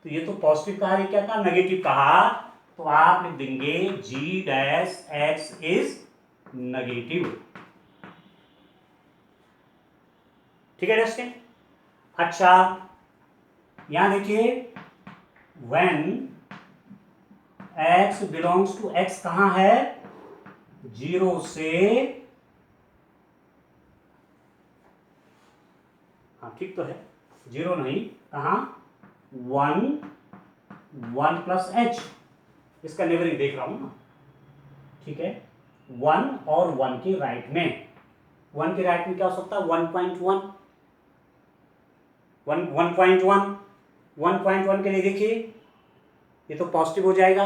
तो ये तो पॉजिटिव कहा, ये क्या कहा, नेगेटिव कहा, तो आप लिख देंगे g dash x is negative, ठीक है डस्टिन। अच्छा यहां देखिए when x belongs to, x कहां है, 0 से, हाँ ठीक तो है, 0 नहीं, कहां 1 प्लस एच, इसका नेबरिंग देख रहा हूं ना, ठीक है, 1 और 1 के राइट में, 1 के राइट में क्या हो सकता है 1.1, 1.1 के लिए देखिए ये तो पॉजिटिव हो जाएगा,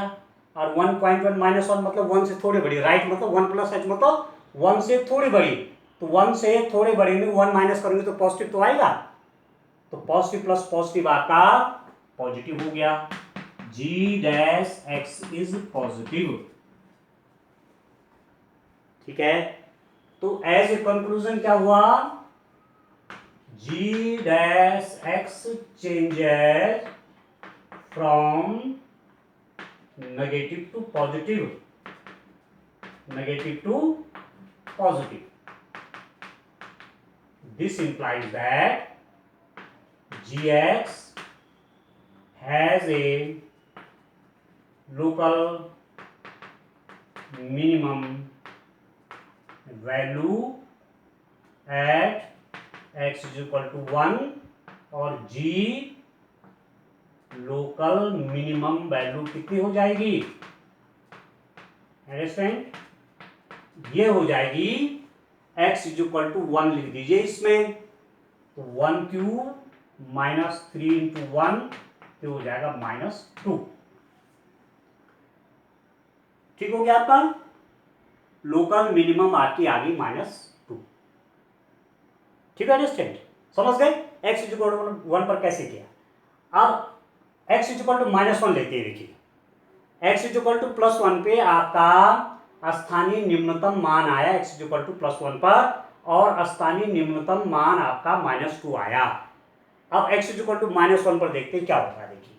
और 1.1 माइनस 1 मतलब 1 से थोड़ी बड़ी, राइट मतलब 1 प्लस एच मतलब 1 से थोड़ी बड़ी, तो 1 से थोड़ी बड़ी में 1 माइनस करोगे तो पॉजिटिव तो आएगा, तो पॉजिटिव प्लस पॉजिटिव आपका पॉजिटिव हो गया, g dash x is positive, ठीक है। तो एज ए कंक्लूजन क्या हुआ, g dash x changes from negative to positive, negative to positive, this implies that gx has a local minimum value at x is equal to 1 और g local minimum value कितनी हो जाएगी, understand, ये हो जाएगी x is equal to 1 लिख दीजिए इसमें, तो 1 क्यूब माइनस 3 इंटू 1 तो हो जाएगा -2, ठीक हो गया आपका, लोकल मिनिमम आपकी आ गई -2, ठीक है अंडरस्टैंड, समझ गए, x इज इक्वल टू 1 पर कैसे किया। अब x इज इक्वल टू -1 लेते हैं, देखिए x इज इक्वल टू +1 पे आपका स्थानीय निम्नतम मान आया, x इज इक्वल टू +1 पर, और स्थानीय निम्नतम मान आपका -2 आया। अब x इज इक्वल टू -1 पर देखते हैं क्या होता है, देखिए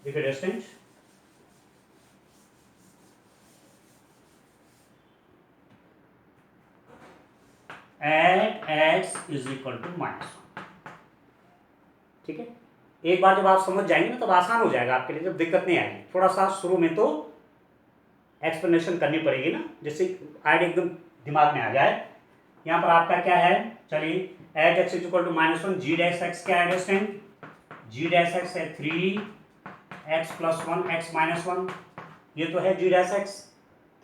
देखिए distance, at x is equal to -1, ठीक है, एक बार जब आप समझ जाएंगे ना तब आसान हो जाएगा आपके लिए, जब दिक्कत नहीं आएगी, थोड़ा सा शुरू में तो एक्सप्लेनेशन करनी पड़ेगी ना, जिससे आइडिया एकदम दिमाग में आ जाए। यहाँ पर आपका क्या है, चलिए at x is equal to -1, g dash x क्या है डिस्टेंस, जी डैश एक्स है 3x + 1 x - 1, ये तो है जी डैश एक्स,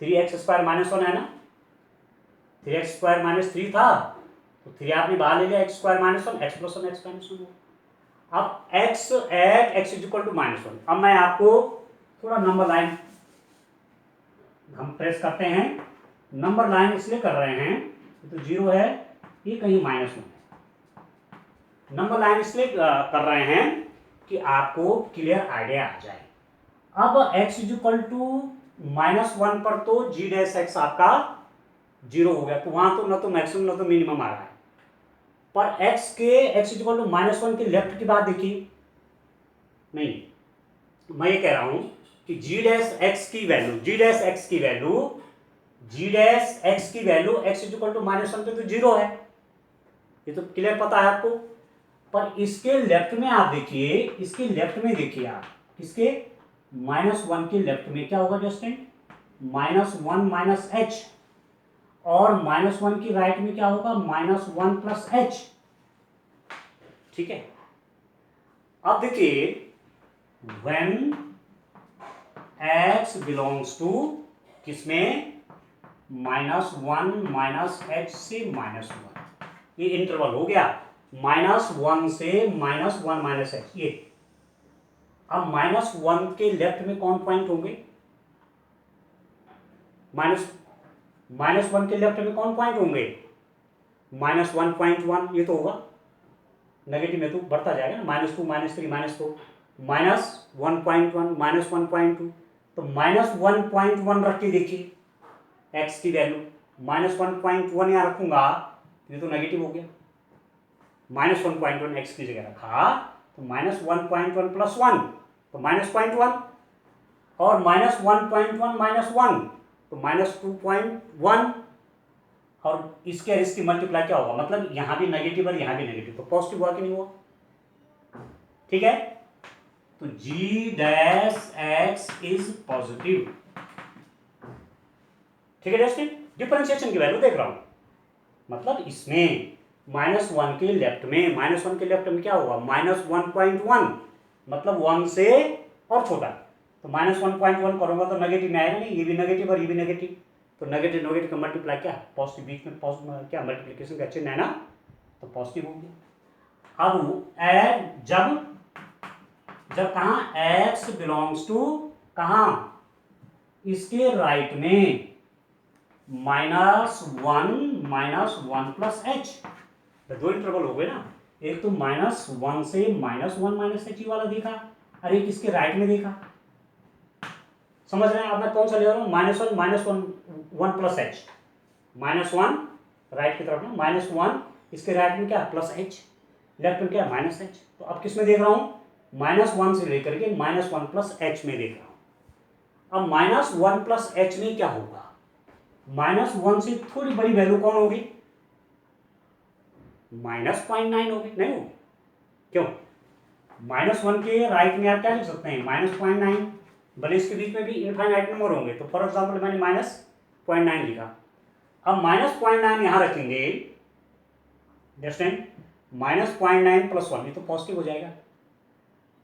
3x² - 1 है ना, 3x² - 3 था, तो 3 आपने बाहर ले लिया, x² - 1 x + 1 x - 1। अब x at x is equal to -1, अब मैं आपको थोड़ा नंबर लाइन हम प्रेस करते हैं, नंबर लाइन इसलिए कर रहे हैं, तो 0 है, ये कहीं -1 है, नंबर लाइन इसलिए कर रहे हैं कि आपको क्लियर आइडिया आ जाए। अब x इज इक्वल टू -1 पर तो g डैश x आपका 0 हो गया, तो वहां तो ना तो मैक्सिमम ना तो मिनिमम आ रहा है, पर x इज इक्वल टू -1 के लेफ्ट की बात देखिए, नहीं मैं ये कह रहा हूं कि g डैश x की वैल्यू, g डैश x की वैल्यू, g डैश x की value x is equal to -1 पे तो 0 है, ये तो क्लियर पता है आपको, पर इसके लेफ्ट में आप देखिए, इसके लेफ्ट में देखिए आप, किसके -1 के लेफ्ट में क्या होगा जस्टिन, -1 - h, और -1 की राइट में क्या होगा, -1 + h, ठीक है। अब देखिए when x बिलोंग्स टू किसमें, -1 -h से -1, ये इंटरवल हो गया। -1 से -1 -h, ये अब -1 के लेफ्ट में कौन पॉइंट होंगे, -1 के लेफ्ट में कौन पॉइंट होंगे, -1.1, ये तो होगा, नेगेटिव में तो बढ़ता जाएगा ना, -2 -3 -4, -1.1 -1.2, तो -1.1 रख के देखिए x की वैल्यू, -1.1 यहाँ रखूंगा, ये तो नेगेटिव हो गया, -1.1 x की जगह रखा तो -1.1 + 1 तो -0.1, और -1.1 -1 तो -2.1, और इसके और इसकी मल्टीप्लाई क्या होगा, मतलब यहां भी नेगेटिव और यहां भी नेगेटिव, तो पॉजिटिव हुआ कि नहीं हुआ, ठीक है। तो g' इज पॉजिटिव, ठीक है दोस्तों, डिफरेंशिएशन की वैल्यू देख रहा हूं, मतलब इसमें -1 के लेफ्ट में, -1 के लेफ्ट में क्या होगा, -1.1, मतलब 1 से और छोटा, तो -1.1 करूंगा तो नेगेटिव में आएगा नहीं, ये भी नेगेटिव और ये भी नेगेटिव, तो नेगेटिव नेगेटिव का मल्टीप्लाई क्या, पॉजिटिव, बीच में पॉजिटिव क्या मल्टीप्लिकेशन का चिन्ह है ना, तो पॉजिटिव हो गया। अब जब कहा x बिलोंग्स टू, कहा इसके राइट में -1 + h, तो दो इंटरवल हो गए ना, एक तो -1 से -1 -h वाला देखा, और एक इसके राइट में देखा, समझ रहे हैं। अब मैं कौन सा ले रहा हूँ, -1 + h, -1 राइट की तरफ में, -1 इसके राइट में क्या +h, लेफ्ट में क्या -h, तो अब किस में देख रहा हूँ, -1 से लेकर के -1 + h में देख रहा हूँ। अब -1 + h में क्या होगा, -1 से थोड़ी बड़ी वैल्यू कौन होगी, -0.9 होगी, नहीं होगी, क्यों, -1 के राइट में आप क्या लिख सकते हैं, -0.9, भले इसके बीच में भी इनफाइनाइट नंबर होंगे, तो फॉर एग्जाम्पल मैंने -0.9 लिखा, अब -0.9 यहां रखेंगे, अंडरस्टैंड, -0.9 + 1, ये तो पॉजिटिव हो जाएगा,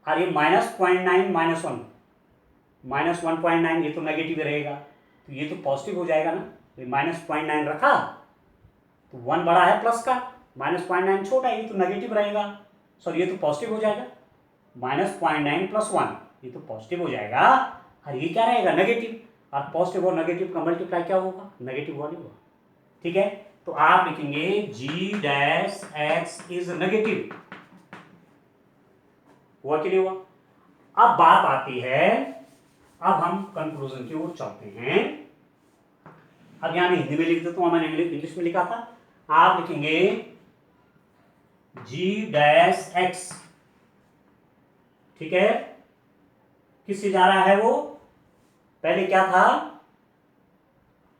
और ये -0.9 -1 -1.9, ये तो नेगेटिव रहेगा, तो ये तो पॉजिटिव हो जाएगा ना, तो -0.9 रखा तो 1 बड़ा है प्लस का, -0.9 छोटा है, ये तो नेगेटिव रहेगा, सॉरी ये तो पॉजिटिव हो जाएगा, -0.9 + 1, ये तो पॉजिटिव हो जाएगा, और ये क्या रहेगा नेगेटिव, और पॉजिटिव और नेगेटिव का मल्टीप्लाई क्या होगा, नेगेटिव वाली होगा, ठीक है। तो आप लिखेंगे g' इज नेगेटिव, हुआ कि नहीं हुआ। अब बात आती है, अब हम कंक्लूजन की ओर चलते हैं। अब यहां मैं हिंदी में लिख देता हूं, मैंने इंग्लिश में लिखा था, आप लिखेंगे g', ठीक है, किससे जा रहा है वो, पहले क्या था,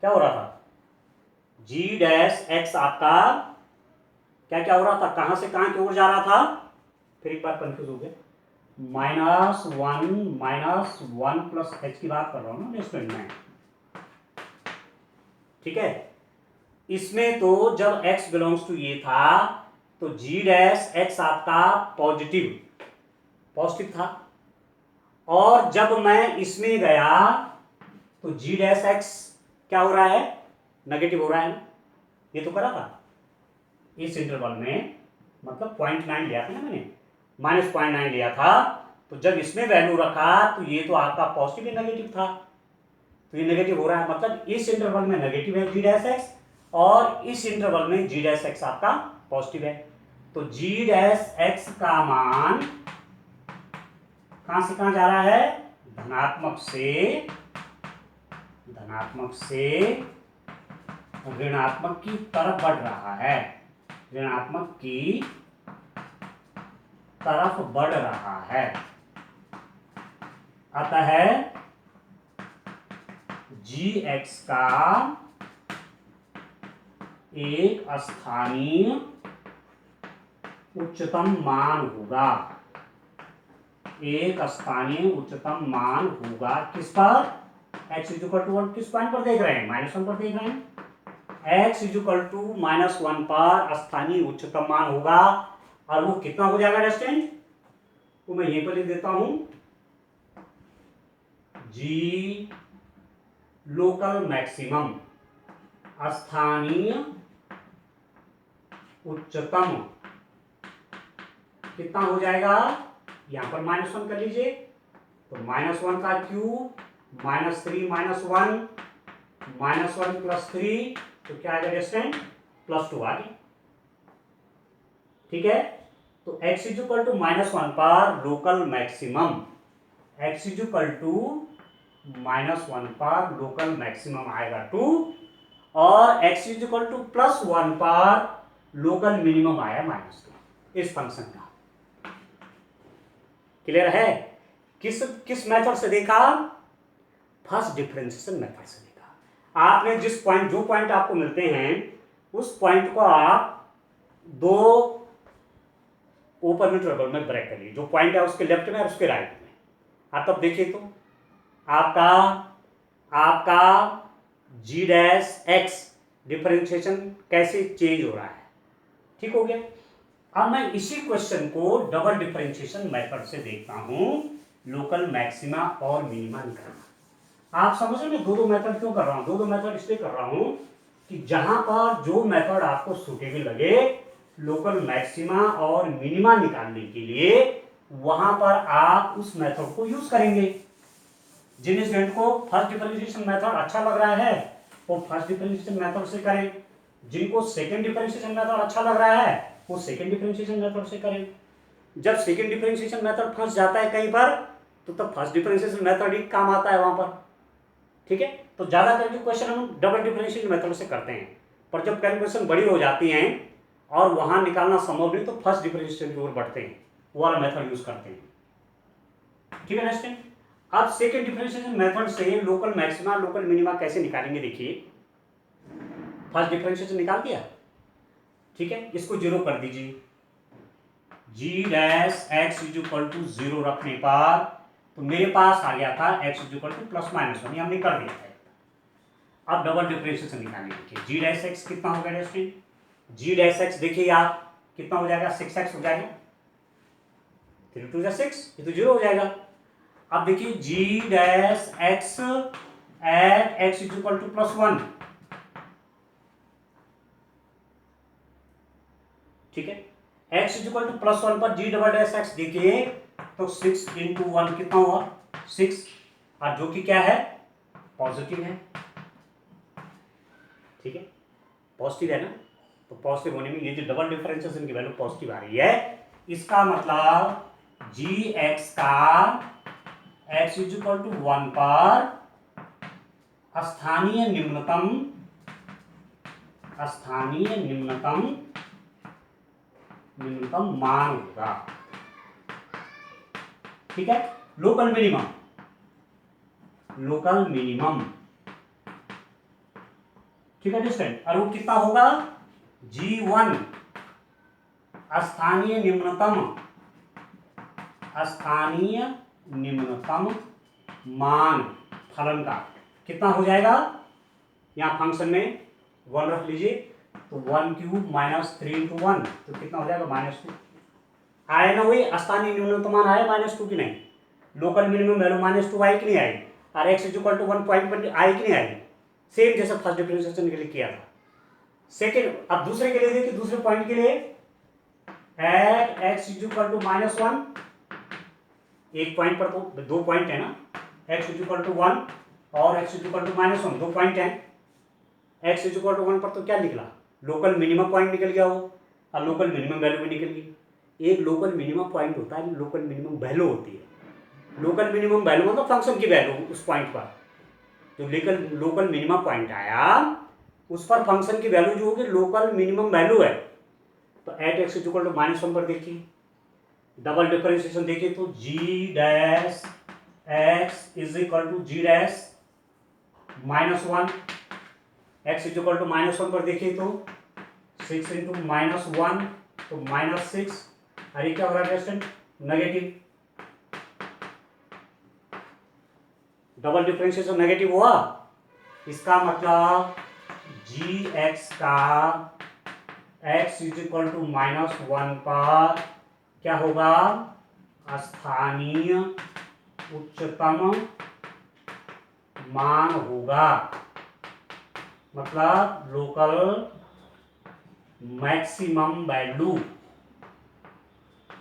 क्या हो रहा था, g' आपका क्या क्या हो रहा था, कहां से कहां की ओर जा रहा था, फिर एक बार कंफ्यूज हो गया, -1 + h की बात कर रहा हूं ना नेक्स्ट में, ठीक है। इसमें तो जब x बिलोंग्स टू ये था, तो g' आपका पॉजिटिव था, और जब मैं इसमें गया तो g' क्या हो रहा है, नेगेटिव हो रहा है ना, ये तो करा था इस इंटरवल में, मतलब 0.9 लिया था ना मैंने, -0.9 लिया था, तो जब इसमें वैल्यू रखा तो ये तो आपका पॉजिटिव ही नेगेटिव था, तो ये नेगेटिव हो रहा है, मतलब इस इंटरवल में नेगेटिव है g', और इस इंटरवल में g' आपका पॉजिटिव है, तो g' का मान कहां से कहां जा रहा है, धनात्मक से ऋणात्मक की तरफ बढ़ रहा है, ऋणात्मक की तरफ बढ़ रहा है, अतः gx का एक स्थानीय उच्चतम मान होगा, एक स्थानीय उच्चतम मान होगा, किस पर, x = किस पॉइंट पर देख रहे हैं, -1 पर देख रहे हैं, x = -1 पर स्थानीय उच्चतम मान होगा, और वो कितना हो जाएगा स्टूडेंट, तो मैं यहीं पर लिख देता हूं, जी लोकल मैक्सिमम, स्थानीय उच्चतम, कितना हो जाएगा, यहां पर -1 कर लीजिए, तो -1 का क्यूब -3 -1 -1 + 3, तो क्या आएगा डिस्टेंट +2 आ गया। ठीक है, तो x = -1 पर लोकल मैक्सिमम, x = -1 पर लोकल मैक्सिमम आएगा 2, और x = +1 पर लोकल मिनिमम आया -2, इस फंक्शन का। क्लियर है? किस मेथड से देखा? फर्स्ट डिफरेंशिएशन मेथड से देखा। आपने जो पॉइंट आपको मिलते हैं उस पॉइंट को आप दो ओपन इंटरवल में ब्रेक करिए, जो पॉइंट है उसके लेफ्ट में और उसके राइट में। आप तब देखिए तो आपका g' डिफरेंशिएशन कैसे चेंज हो रहा है। ठीक हो गया। अब मैं इसी क्वेश्चन को डबल डिफरेंशिएशन मेथड से देखता हूं, लोकल मैक्सिमा और मिनिमा निकालना। आप समझ रहे मैं दो मेथड क्यों कर रहा हूं? दो मेथड इसलिए कर रहा हूं कि जहां पर जो मेथड आपको सुटेबल लगे लोकल मैक्सिमा और मिनिमा निकालने के लिए, वहां पर आप उस मेथड को यूज करेंगे। जिन स्टूडेंट को फर्स्ट डिफरेंशिएशन मेथड अच्छा लग रहा है वो फर्स्ट डिफरेंशिएशन मेथड से करें, जिनको सेकंड डिफरेंशिएशन मेथड अच्छा लग रहा है वो सेकंड डिफरेंशिएशन मेथड से करें। जब सेकंड डिफरेंशिएशन मेथड फंस जाता है कहीं पर, तो तब फर्स्ट डिफरेंशिएशन मेथड ही काम आता है वहां पर। ठीक है, तो ज्यादा करके क्वेश्चन हम डबल डिफरेंशिएशन मेथड से करते हैं, पर जब कैलकुलेशन बड़ी हो जाती हैं और वहां निकालना संभव नहीं तो फर्स्ट डिफरेंशिएशन की ओर बढ़ते हैं, वो वाला मेथड यूज करते हैं। ठीक है नेक्स्ट। अब सेकंड डिफरेंशिएशन मेथड से लोकल मैक्सिमा लोकल मिनिमा कैसे निकालेंगे, देखिए। फर्स्ट डिफरेंशिएशन निकाल दिया, ठीक है, इसको 0 कर दीजिए। g' x = 0 रखने पर तो मेरे पास आ गया था x = +-1, हमने कर दिया था। अब डबल डिफरेंशिएशन निकालेंगे, देखिए g' कितना हो गया स्टूडेंट, g' देखिए आप कितना हो जाएगा, 6x हो जाएगा, 3 2 6, ये तो 0 हो जाएगा। अब देखिए g' x at x = +1, ठीक है, x = +1 पर g'' देखिए तो 6 × 1 कितना हुआ, 6, और जो कि क्या है, पॉजिटिव है। ठीक है, पॉजिटिव है ना, तो पॉजिटिव होने में ये जो डबल डिफरेंशिएशन की वैल्यू पॉजिटिव आ रही है, इसका मतलब gx का x = 1 पर स्थानीय न्यूनतम मान होगा। ठीक है, लोकल मिनिमम, ठीक है डिस्टेंट, और वो कितना होगा, g1 स्थानीय न्यूनतम मान फलन का कितना हो जाएगा, यहां फंक्शन में 1 रख लीजिए, तो 1³ -3 × 1, तो कितना हो जाएगा, -2 आए ना, वही स्थानीय न्यूनतम मान आया -2 की नहीं, लोकल मिनिमम वैल्यू -2 आई कि नहीं आई, और x = 1 आई कि नहीं आई, सेम जैसा फर्स्ट डिफरेंशिएशन के लिए किया था। सेकेंड, अब दूसरे के लिए देखिए, दूसरे पॉइंट के लिए एट x = -1, एक पॉइंट पर तो दो पॉइंट है ना, x = 1 और x = -1, दो पॉइंट है। x = 1 पर तो क्या निकला, लोकल मिनिमम पॉइंट निकल गया वो, और लोकल मिनिमम वैल्यू भी निकल गई। एक लोकल मिनिमम पॉइंट होता है, लोकल मिनिमम वैल्यू होती है। लोकल मिनिमम वैल्यू मतलब फंक्शन की वैल्यू उस पॉइंट पर, जो लोकल मिनिमम पॉइंट आया उस पर फंक्शन की वैल्यू जो होगी लोकल मिनिमम वैल्यू है। तो एट x = -1 पर देखिए, डबल डिफरेंशिएशन देखिए, तो g' x = g' -1, x = -1 पर देखिए तो 6 × -1 तो -6, अरे क्या हो रहा है distant, negative, double differentiation negative हुआ, इसका मतलब gx का x = -1 पर क्या होगा, स्थानीय उच्चतम मान होगा, मतलब local maximum value,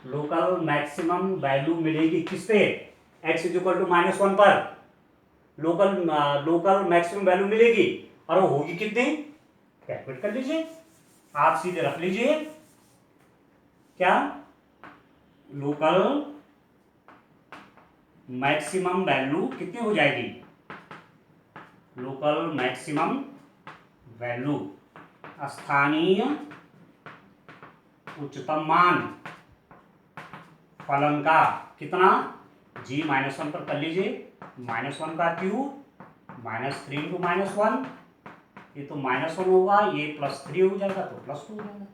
local maximum value मिलेगी किस पे, x इक्वल टू -1 पर लोकल मैक्सिमम वैल्यू मिलेगी, और वो होगी कितनी, कैलकुलेट कर लीजिए, आप सीधे रख लीजिए क्या, लोकल मैक्सिमम वैल्यू कितनी हो जाएगी, लोकल मैक्सिमम वैल्यू स्थानीय उच्चतम मान फलन का कितना, g-1 पर कर लीजिए, -1 का क्यूब -3 इंटू -1, ये तो -1 होगा, ये +3 हो जाएगा तो +2 हो जाएगा,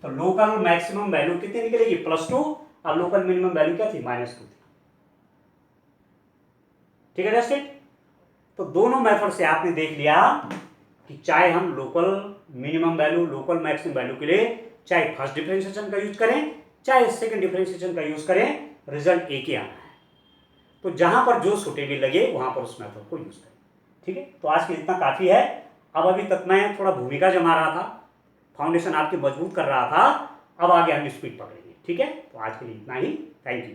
तो लोकल मैक्सिमम वैल्यू कितनी निकलेगी, +2, और लोकल मिनिमम वैल्यू क्या थी, -2 थी। ठीक है दैट्स, तो दोनों मेथड से आपने देख लिया कि चाहे हम local minimum value, local maximum value के लिए चाहे फर्स्ट डिफरेंशिएशन का यूज करें, चाहे सेकंड डिफरेंशिएशन का यूज करें, रिजल्ट एक ही आना है। तो जहां पर जो सुटेबल लगे वहां पर उस मेथड को यूज करें। ठीक है, तो आज के इतना काफी है। अब अभी तक मैं थोड़ा भूमिका जमा रहा था, फाउंडेशन आपकी मजबूत कर रहा था, अब आगे हम स्पीड पकड़ेंगे। ठीक है, तो आज के लिए इतना ही, थैंक यू।